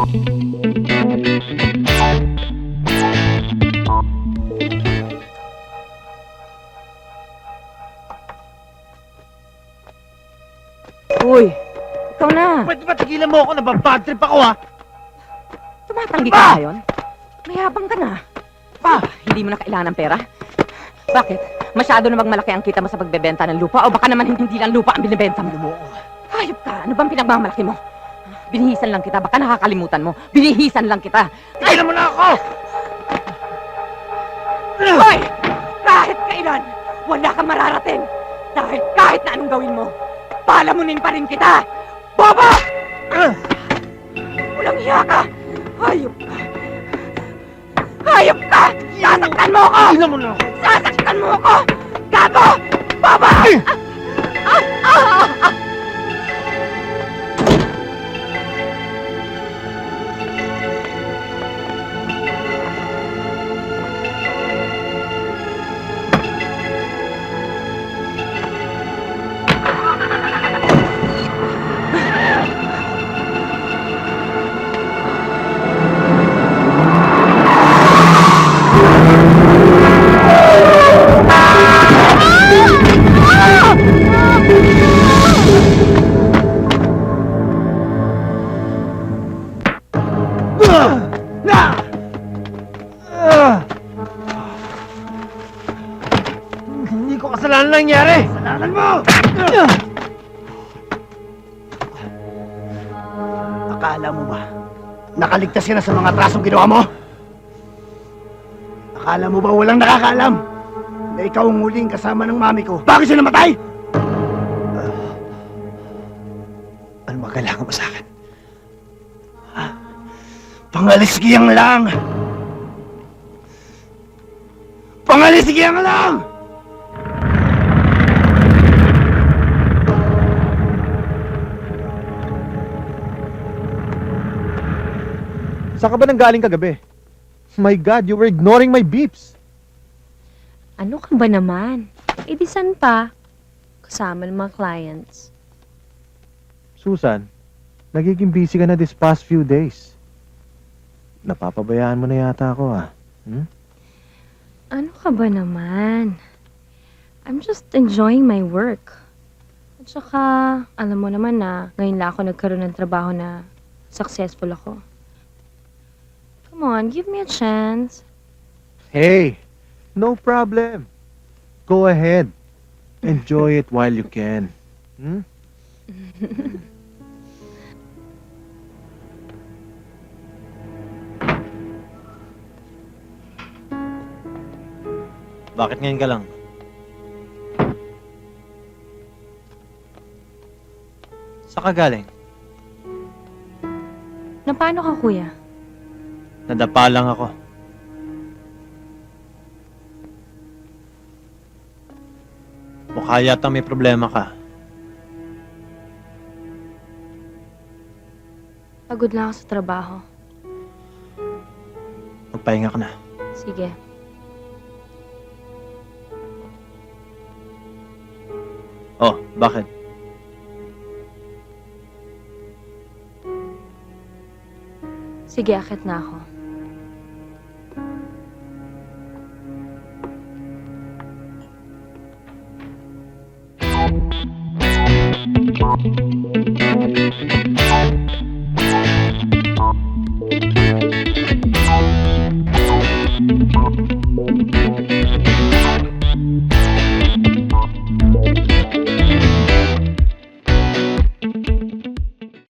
Uy, ikaw na. Pwede ba tigilan mo ako? Nababad trip ako, ha? Tumatanggi ka na ngayon? Mayabang ka na. Hindi mo na kailangan ng pera? Bakit? Masyado na malaki ang kita mo sa pagbebenta ng lupa o baka naman hindi lang lupa ang binibenta mo? Hayop ka! Ano bang pinagmamalaki mo? Binihisan lang kita, baka nakakalimutan mo. Binihisan lang kita. Tigilan mo na ako! Hoy! Kahit kailan, wala kang mararating. Dahil kahit na anong gawin mo, palamunin pa rin kita! Bobo! Walang hiya ka! Hayop ka! Hayop ka! Sasaktan mo ako! Tigilan mo na ako! Sasaktan mo ako! Gago! Bobo! Hindi ko kasalanan nangyari! Kasalanan mo! Akala mo ba nakaligtas ka na sa mga atrasong ginawa mo? Akala mo ba walang nakakaalam na ikaw ang huling kasama ng mami ko bago siya namatay? Ano ba kailangan mo sa akin? Pangalisigiyang lang! Pangalisigiyang lang! Saan ka ba nanggaling kagabi? My God, you were ignoring my beeps. Ano ka ba naman? Eh di san pa? Kasama ng mga clients. Susan, nagiging busy ka na this past few days. Napapabayaan mo na yata ako, ah. Ano ka ba naman? I'm just enjoying my work. At saka, alam mo naman na ngayon lang ako nagkaroon ng trabaho na successful ako. Come on, give me a chance. Hey, no problem. Go ahead. Enjoy it while you can. Bakit ngayon ka lang? Saan ka galing? Na paano ka, kuya? Nadapa lang ako. Mukha yata may problema ka. Pagod lang ako sa trabaho. Magpahinga ka na. Sige. Oh, bakit? Sige, akit na ako.